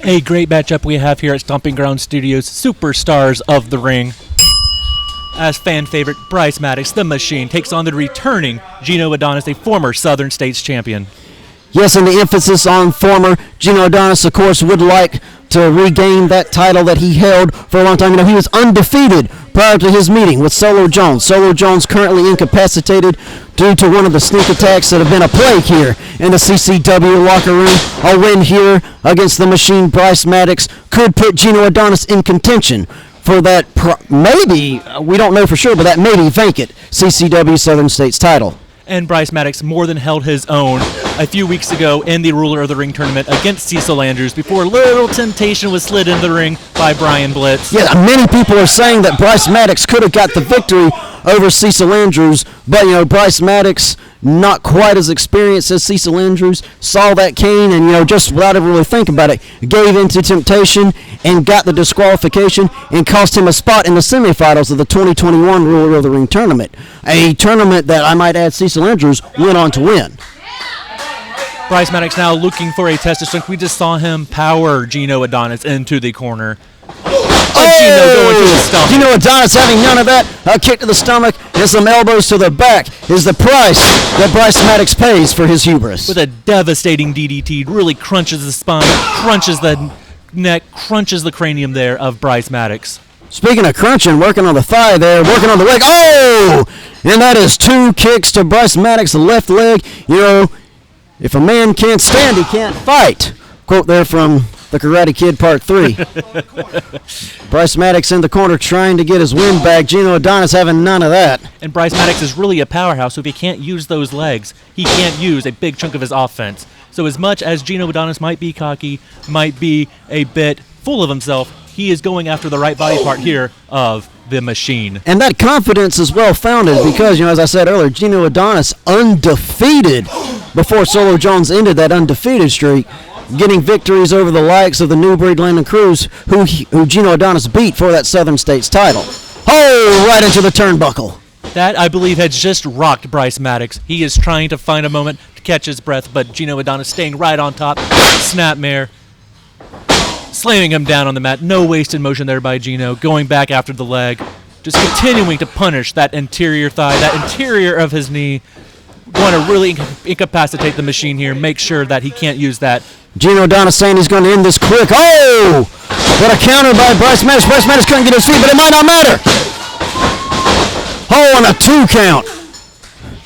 A great matchup we have here at Stomping Ground Studios, superstars of the ring. As fan favorite Bryce Maddox, the Machine, takes on the returning Gino Adonis, a former Southern States champion. Yes, and the emphasis on former. Gino Adonis, of course, would like to regain that title that he held for a long time. You know, he was undefeated prior to his meeting with Solo Jones. Solo Jones currently incapacitated due to one of the sneak attacks that have been a plague here in the CCW locker room. A win here against the Machine, Bryce Maddox, could put Gino Adonis in contention for that maybe, we don't know for sure, but that maybe vacant CCW Southern States title. And Bryce Maddox more than held his own a few weeks ago in the Ruler of the Ring tournament against Cecil Andrews before a little temptation was slid in the ring by Brian Blitz. Yeah, many people are saying that Bryce Maddox could have got the victory over Cecil Andrews, but, you know, Bryce Maddox, not quite as experienced as Cecil Andrews, saw that cane and, you know, just without ever really thinking about it, gave into temptation and got the disqualification and cost him a spot in the semifinals of the 2021 Ruler of the Ring tournament, a tournament that, I might add, Cecil Andrews went on to win. Bryce Maddox now looking for a test of strength. We just saw him power Gino Adonis into the corner. Gino going to the stomach. Gino Adonis having none of that. A kick to the stomach and some elbows to the back is the price that Bryce Maddox pays for his hubris. With a devastating DDT, really crunches the spine, crunches the neck, crunches the cranium there of Bryce Maddox. Speaking of crunching, working on the thigh there, working on the leg. Oh! And that is 2 kicks to Bryce Maddox, the left leg. You know, if a man can't stand, he can't fight. Quote there from The Karate Kid Part 3. Bryce Maddox in the corner trying to get his win back. Gino Adonis having none of that. And Bryce Maddox is really a powerhouse, so if he can't use those legs, he can't use a big chunk of his offense. So as much as Gino Adonis might be cocky, might be a bit full of himself, he is going after the right body part here of the Machine. And that confidence is well-founded because, you know, as I said earlier, Gino Adonis undefeated before Solo Jones ended that undefeated streak, getting victories over the likes of the New Breed Landon Cruz, who Gino Adonis beat for that Southern States title. Oh, right into the turnbuckle. That, I believe, has just rocked Bryce Maddox. He is trying to find a moment to catch his breath, but Gino Adonis staying right on top. Snapmare. Slamming him down on the mat. No wasted motion there by Gino. Going back after the leg. Just continuing to punish that interior thigh, that interior of his knee. Want to really incapacitate the Machine here. Make sure that he can't use that. Gino Adonis saying he's going to end this quick. Oh! What a counter by Bryce Maddox. Bryce Maddox couldn't get his feet, but it might not matter. Oh, and a 2 count.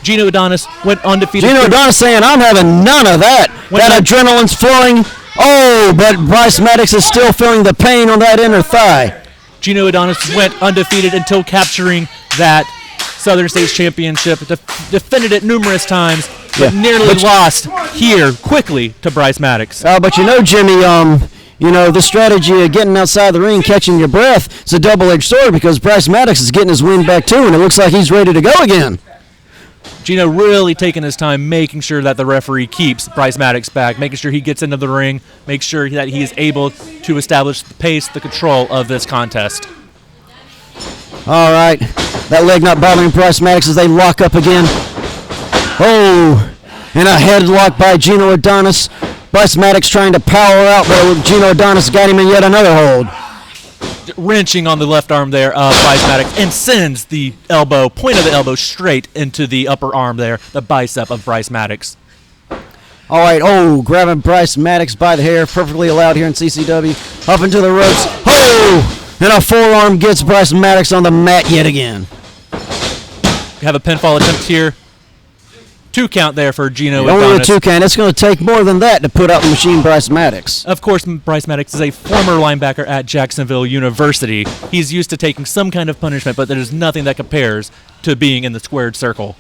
Gino Adonis went undefeated. Gino Adonis saying, I'm having none of that. That adrenaline's flowing. Oh, but Bryce Maddox is still feeling the pain on that inner thigh. Gino Adonis went undefeated until capturing that Southern States Championship. Defended it numerous times, but nearly lost here quickly to Bryce Maddox. But you know, Jimmy, you know, the strategy of getting outside the ring, catching your breath, it's a double-edged sword because Bryce Maddox is getting his win back too, and it looks like he's ready to go again. Gino really taking his time, making sure that the referee keeps Bryce Maddox back, making sure he gets into the ring, make sure that he is able to establish the pace, the control of this contest. All right, that leg not bothering Bryce Maddox as they lock up again. Oh, and a headlock by Gino Adonis. Bryce Maddox trying to power out, but Gino Adonis got him in yet another hold. Wrenching on the left arm there of Bryce Maddox and sends the elbow, point of the elbow, straight into the upper arm there, the bicep of Bryce Maddox. All right, grabbing Bryce Maddox by the hair, perfectly allowed here in CCW. Up into the ropes. Oh, and a forearm gets Bryce Maddox on the mat yet again. We have a pinfall attempt here. 2 count there for Gino Adonis. Only a 2 count. It's going to take more than that to put out the Machine Bryce Maddox. Of course, Bryce Maddox is a former linebacker at Jacksonville University. He's used to taking some kind of punishment, but there's nothing that compares to being in the squared circle.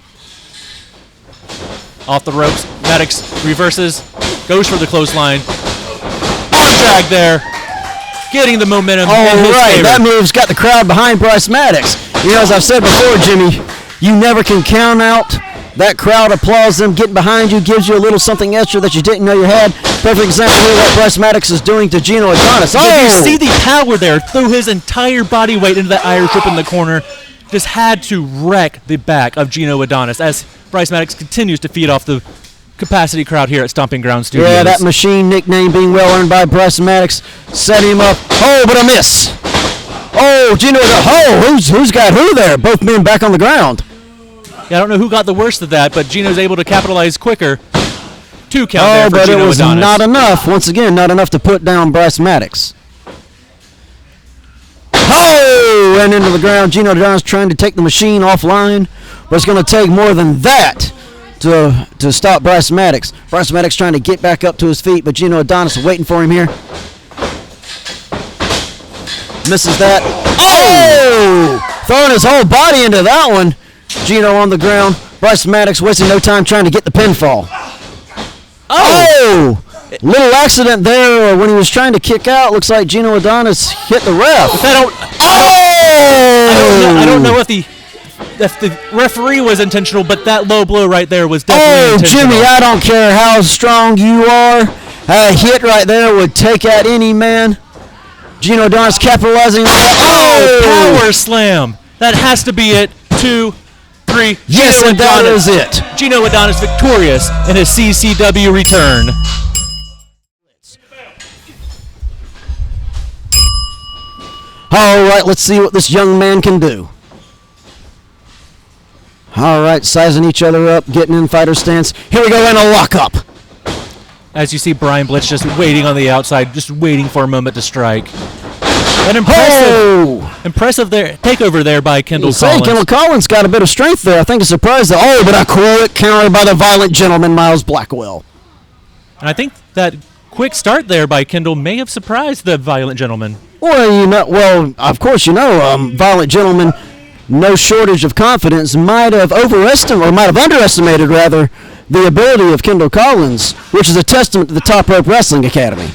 Off the ropes, Maddox reverses, goes for the clothesline. Arm drag there, getting the momentum in his favor. That move's got the crowd behind Bryce Maddox. You know, as I've said before, Jimmy, you never can count out. That crowd applauds them, getting behind you, gives you a little something extra that you didn't know you had. Perfect example of what Bryce Maddox is doing to Gino Adonis. Did you see the power there? Threw his entire body weight into that Irish whip in the corner. Just had to wreck the back of Gino Adonis as Bryce Maddox continues to feed off the capacity crowd here at Stomping Ground Studios. Yeah, that machine nickname being well earned by Bryce Maddox. Set him up. Oh, but a miss. Oh, Gino. Oh, who's got who there? Both men back on the ground. Yeah, I don't know who got the worst of that, but Gino's able to capitalize quicker. 2 count there for but Gino it was Adonis. not enough. Once again, not enough to put down Bryce Maddox. Oh, and into the ground. Gino Adonis trying to take the machine offline, but it's going to take more than that to stop Bryce Maddox. Bryce Maddox trying to get back up to his feet, but Gino Adonis waiting for him here. Misses that. Oh! Throwing his whole body into that one. Gino on the ground. Bryce Maddox wasting no time trying to get the pinfall. Oh! Little accident there when he was trying to kick out. Looks like Gino Adonis hit the ref. I don't know if the referee was intentional, but that low blow right there was definitely intentional. Jimmy, I don't care how strong you are. A hit right there would take out any man. Gino Adonis capitalizing on that. Power slam. That has to be it. 2, 3. Yes, and that is it. Gino Adonis victorious in his CCW return. All right, let's see what this young man can do. All right, sizing each other up, getting in fighter stance. Here we go in a lockup. As you see Brian Blitz just waiting on the outside, just waiting for a moment to strike. An impressive takeover there by Kendall Collins. Kendall Collins got a bit of strength there. I think a surprise there. Oh, but a quick counter by the violent gentleman, Miles Blackwell. And I think that quick start there by Kendall may have surprised the violent gentleman. Well, of course, violent gentleman, no shortage of confidence, might have underestimated rather the ability of Kendall Collins, which is a testament to the Top Rope Wrestling Academy.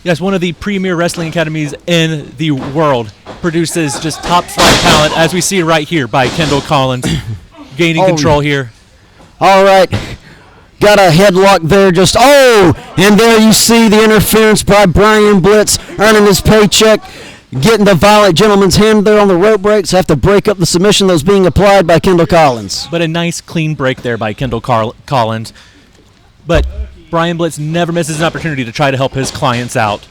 Yes, one of the premier wrestling academies in the world, produces just top-flight talent, as we see right here by Kendall Collins, gaining control here. All right. Got a headlock there, and there you see the interference by Brian Blitz, earning his paycheck, getting the violent gentleman's hand there on the rope breaks, have to break up the submission that was being applied by Kendall Collins. But a nice, clean break there by Kendall Collins. But Brian Blitz never misses an opportunity to try to help his clients out.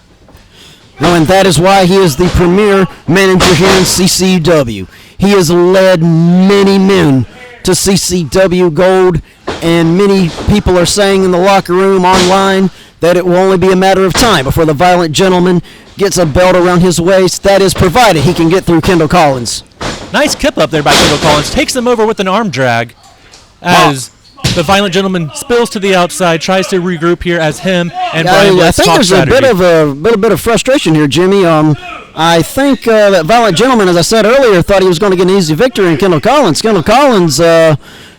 No, and that is why he is the premier manager here in CCW. He has led many men to CCW Gold, and many people are saying in the locker room, online, that it will only be a matter of time before the violent gentleman gets a belt around his waist. That is provided he can get through Kendall Collins. Nice kip up there by Kendall Collins. Takes them over with an arm drag as the violent gentleman spills to the outside, tries to regroup here as him and Brian Blitz talk strategy. I think there's a bit of frustration here, Jimmy. I think that violent gentleman, as I said earlier, thought he was going to get an easy victory in Kendall Collins. Kendall Collins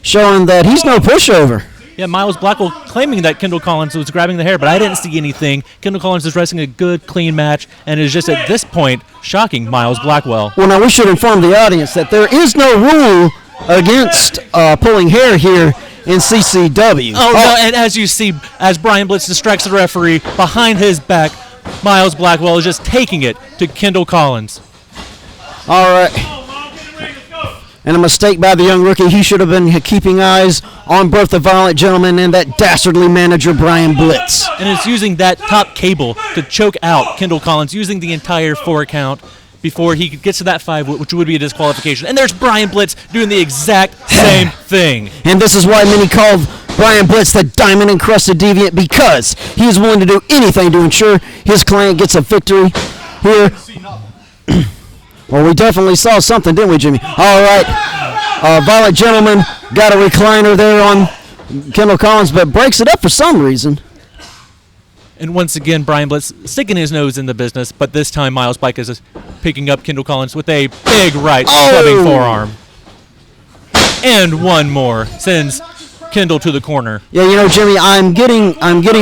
showing that he's no pushover. Yeah, Miles Blackwell claiming that Kendall Collins was grabbing the hair, but I didn't see anything. Kendall Collins is wrestling a good, clean match, and is just at this point shocking Miles Blackwell. Well, now we should inform the audience that there is no rule against pulling hair here in CCW. No, and as you see, as Brian Blitz distracts the referee, behind his back, Miles Blackwell is just taking it to Kendall Collins. All right. And a mistake by the young rookie. He should have been keeping eyes on both the violent gentleman and that dastardly manager, Brian Blitz. And is using that top cable to choke out Kendall Collins, using the entire 4 count before he gets to that 5, which would be a disqualification. And there's Brian Blitz doing the exact same thing. And this is why many called Brian Blitz the diamond-encrusted deviant, because he is willing to do anything to ensure his client gets a victory here. Well, we definitely saw something, didn't we, Jimmy? All right. Violent gentleman got a recliner there on Kendall Collins, but breaks it up for some reason. And once again, Brian Blitz sticking his nose in the business, but this time Miles Blackwell is picking up Kendall Collins with a big right clubbing forearm. And one more sends Kendall to the corner. Yeah, Jimmy, I'm getting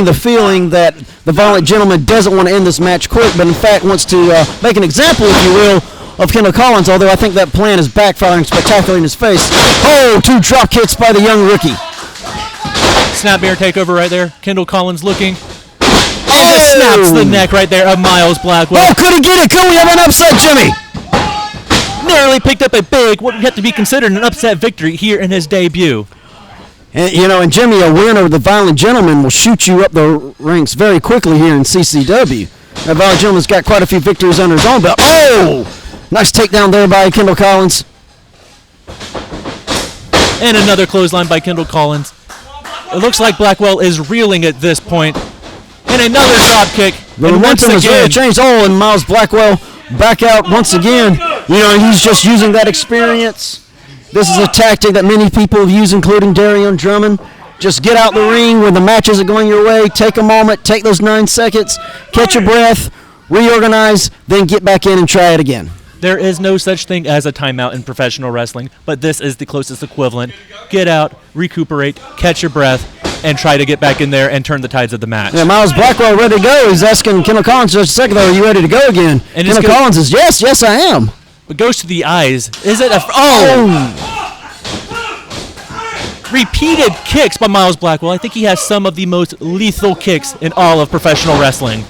the feeling that the violent gentleman doesn't want to end this match quick, but in fact wants to make an example, if you will, of Kendall Collins, although I think that plan is backfiring spectacularly in his face. Oh, 2 drop kicks by the young rookie. Snapmare takeover right there. Kendall Collins looking. And just snaps the neck right there of Miles Blackwell. Oh, could he get it? Could we have an upset, Jimmy? Narrowly picked up a big, what would have to be considered an upset victory here in his debut. And Jimmy, a win over the Violent Gentleman will shoot you up the ranks very quickly here in CCW. The Violent Gentleman's got quite a few victories under his own belt. Oh! Nice takedown there by Kendall Collins. And another clothesline by Kendall Collins. It looks like Blackwell is reeling at this point. And another drop kick. The and momentum has really changed. Oh, and Miles Blackwell back out once again. He's just using that experience. This is a tactic that many people have used, including Darian Drummond. Just get out the ring when the match isn't going your way. Take a moment, take those 9 seconds, catch your breath, reorganize, then get back in and try it again. There is no such thing as a timeout in professional wrestling, but this is the closest equivalent. Get out, recuperate, catch your breath, and try to get back in there and turn the tides of the match. Yeah, Miles Blackwell ready to go. He's asking Kendall Collins just a second, though, are you ready to go again? And Kendall Collins is, yes, I am. But goes to the eyes. Is it a... Repeated kicks by Miles Blackwell. I think he has some of the most lethal kicks in all of professional wrestling.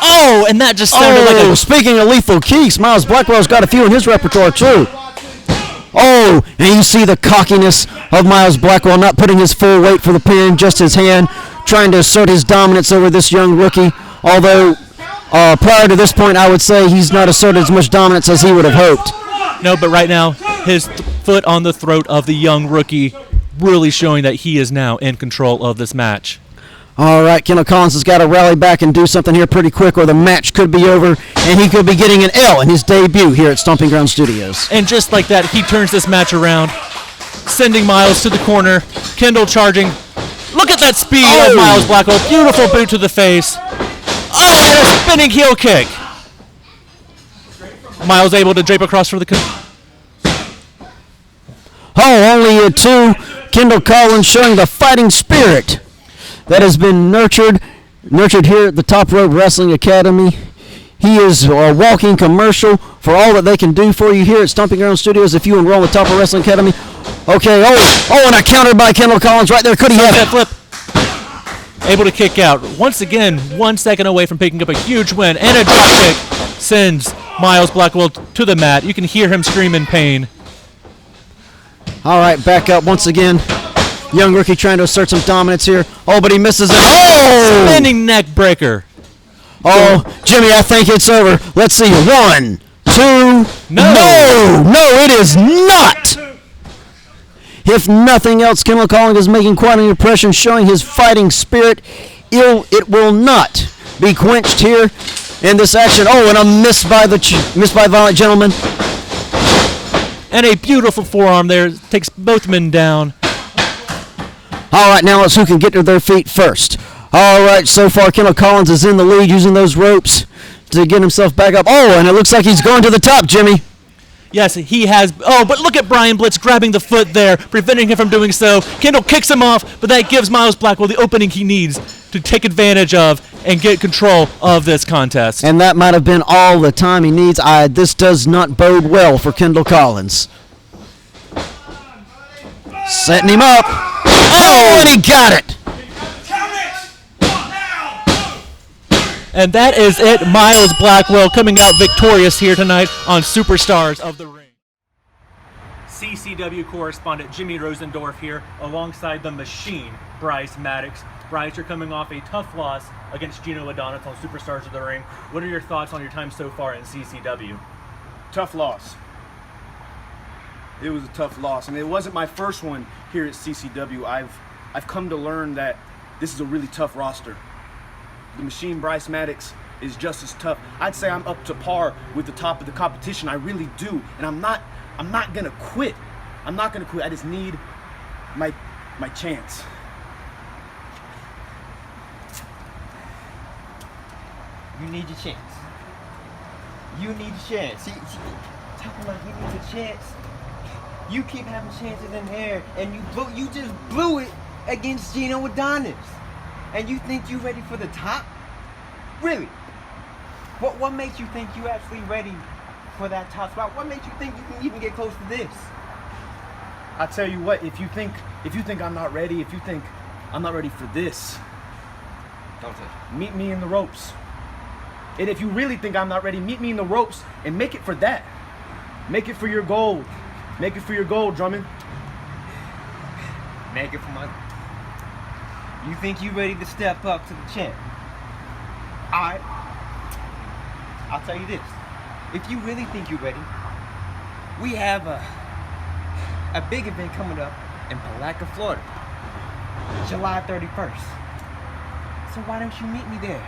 Oh, and that just sounded like a... Speaking of lethal kicks, Miles Blackwell's got a few in his repertoire, too. Oh, and you see the cockiness of Miles Blackwell, not putting his full weight for the pin, just his hand, trying to assert his dominance over this young rookie. Although, prior to this point, I would say he's not asserted as much dominance as he would have hoped. No, but right now, his foot on the throat of the young rookie, really showing that he is now in control of this match. All right, Kendall Collins has got to rally back and do something here pretty quick, or the match could be over, and he could be getting an L in his debut here at Stomping Ground Studios. And just like that, he turns this match around, sending Miles to the corner. Kendall charging. Look at that speed of Miles Blackwell. Beautiful boot to the face. Oh, and a spinning heel kick. Miles able to drape across for the... only a 2. Kendall Collins showing the fighting spirit that has been nurtured here at the Top Rope Wrestling Academy. He is a walking commercial for all that they can do for you here at Stomping Ground Studios if you enroll in the Top Rope Wrestling Academy. Okay, and a counter by Kendall Collins right there. Could he have that flip? Able to kick out. Once again, 1 second away from picking up a huge win, and a drop kick sends Miles Blackwell to the mat. You can hear him scream in pain. All right, back up once again. Young rookie trying to assert some dominance here. Oh, but he misses it. Spinning neck breaker. Jimmy, I think it's over. Let's see. 1, 2. No, it is not. If nothing else, Kendall Collins is making quite an impression, showing his fighting spirit. It will not be quenched here in this action. And a miss by the Violent Gentleman. And a beautiful forearm there. Takes both men down. All right, now let's who can get to their feet first. All right, so far Kendall Collins is in the lead using those ropes to get himself back up. And it looks like he's going to the top, Jimmy. Yes, he has. But look at Brian Blitz grabbing the foot there, preventing him from doing so. Kendall kicks him off, but that gives Miles Blackwell the opening he needs to take advantage of and get control of this contest. And that might have been all the time he needs. This does not bode well for Kendall Collins. Setting him up. And he got it. And that is it. Miles Blackwell coming out victorious here tonight on Superstars of the Ring. CCW correspondent Jimmy Rosendorf here alongside the Machine, Bryce Maddox. Bryce, you're coming off a tough loss against Gino Adonis on Superstars of the Ring. What are your thoughts on your time so far in CCW? Tough loss. It was a tough loss. I mean, it wasn't my first one here at CCW. I've come to learn that this is a really tough roster. The Machine, Bryce Maddox, is just as tough. I'd say I'm up to par with the top of the competition. I really do. And I'm not gonna quit. I'm not gonna quit. I just need my chance. You need your chance. You need a chance. See, talking like you need a chance. You keep having chances in here, and you just blew it against Gino Adonis. And you think you ready for the top? Really? What makes you think you actually ready for that top spot? What makes you think you can even get close to this? I tell you what, if you think I'm not ready, if you think I'm not ready for this, Don't touch meet me in the ropes. And if you really think I'm not ready, meet me in the ropes and make it for that. Make it for your gold. Make it for your gold, Drummond. Make it for my. You think you ready to step up to the champ? Alright. I'll tell you this. If you really think you're ready, we have a big event coming up in Palatka, Florida. July 31st. So why don't you meet me there?